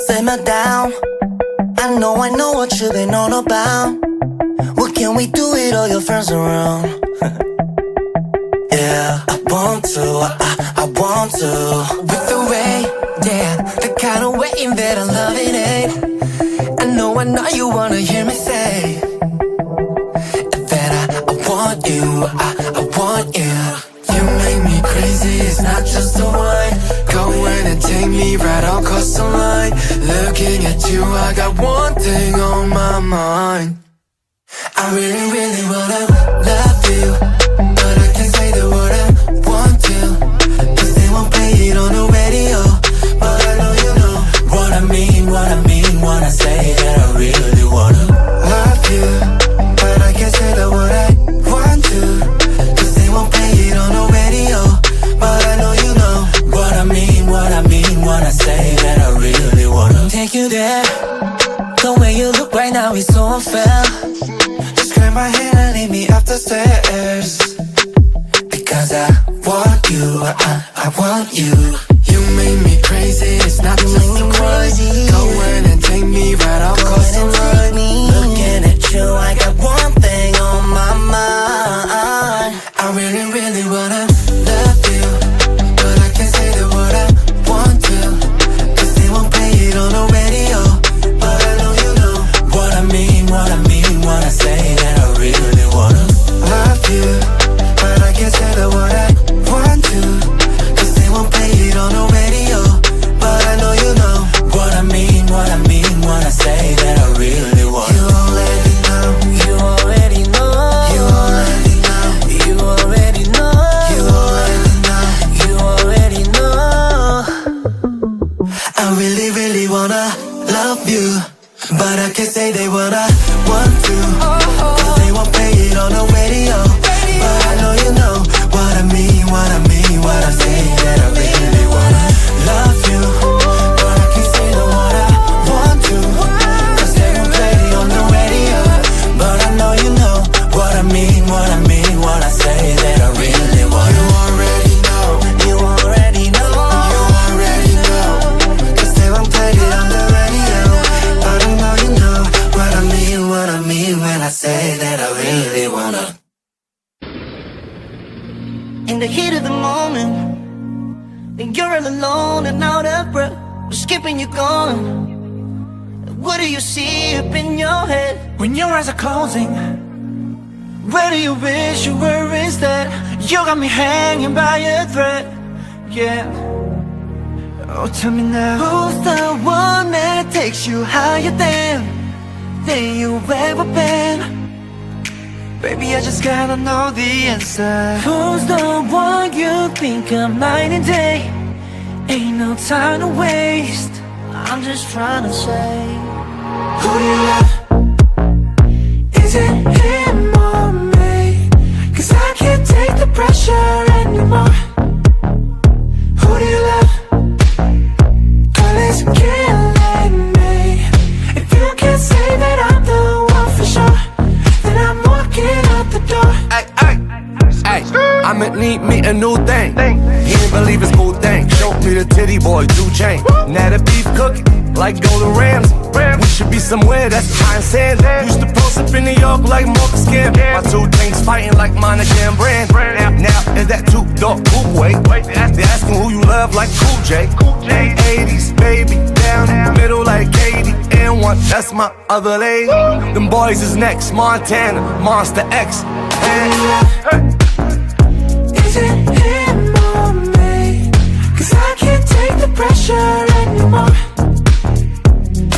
Simmer down. I know what you've been all about. What can we do with all your friends around? Yeah, I want to, I want to. With the way, yeah, the kind of way that I love it, I know you wanna hear me say that I want you, I want you. You make me crazy, it's not just a wine. Go in and take me right across the line. Looking at you, I got one thing on my mind. I really, really wanna love you, but I can't say the word I want to, 'cause they won't play it on the radio. But I know you know what I mean, what I mean when I say that I really wanna love you, but I can't say the word I want to, 'cause they won't play it on the radio. But I know you know what I mean, what I mean when I say that I really wanna take you there. The way you look right now is so unfair. Grab my hand and lead me up the stairs, because I want you, I want you. You make me crazy, it's not just a crazy. Go in and take me right across the line. Looking at you, I got one thing on my mind. I really, really wanna love you, but I can't say the word I want to, 'cause they won't play it on the radio. But I know you know what I mean, what I mean when I say that I really wanna love you, but I can't say the word I want to, 'cause they won't play it on the radio. But I know you know what I mean, what I mean when I say that I really wanna. You already know, you already know, you already know, you already know, you already know, you already know. I really, really wanna love you, but I can't say they wanna want to, 'cause they won't play it on the radio. But I know you know what I mean, what I mean when I say that I really wanna love you, but I can't say the word I want to, 'cause they won't play it on the radio. But I know you know what I mean, what I mean when I say that I really wanna. You already know, you already know, you already know, 'cause they won't play it on the radio. But I know you know what I mean, what I mean when I say that I really wanna. In the heat of the moment, when you're all alone and out of breath, skipping you gone, what do you see up in your head? When your eyes are closing, where do you wish you were instead? You got me hanging by a thread, yeah. Oh, tell me now, who's the one that takes you higher than you've ever been? Baby, I just gotta know the answer. Who's the one you think of night and day? Ain't no time to waste. I'm just trying to say, Who do you love? Is it him or me? 'Cause I can't take the pressure anymore. Who do you love? Girl, it's killing me. If you can't say that I'm the one for sure, then I'm walking out the door. Ay, ay, ay, I'ma need me a new thing. He didn't believe his cool thing. Showed me the titty boy, do chain. Now the beef cooking, like Golden Rams. We should be somewhere that's high and sand. Used to post up in New York like Marcus Scam. My two things fighting like Monica and Brand. Now is that two-door coupe way? They asking who you love like Cool J. 80s, baby, down in the middle like Katie. And one, that's my other lady. Them boys is next, Montana, Monster X. Is it him or me? 'Cause I can't take the pressure anymore.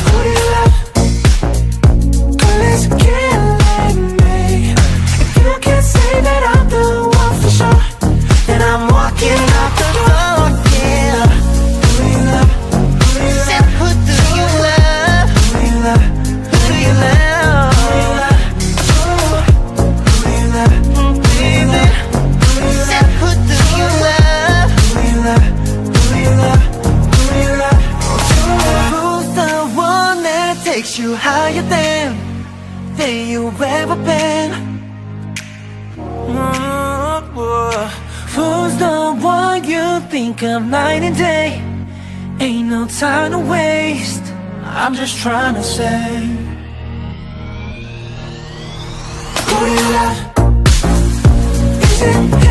Who do you love? Girl, it's killing me. If you can't say that I'm the one for sure, then I'm walking out the door. Yeah. Who do you love? Who do you love? who do you love? Who do you love? Who do you love? Who do you love? Who do you love? Who do you love? Who do you love? Who do you love? Who do you love? Who do you love? Who's the one that takes you higher than you've ever been? Who's the one you think think of night and day. Ain't no time to waste. I'm just trying to say, who do you love? Is it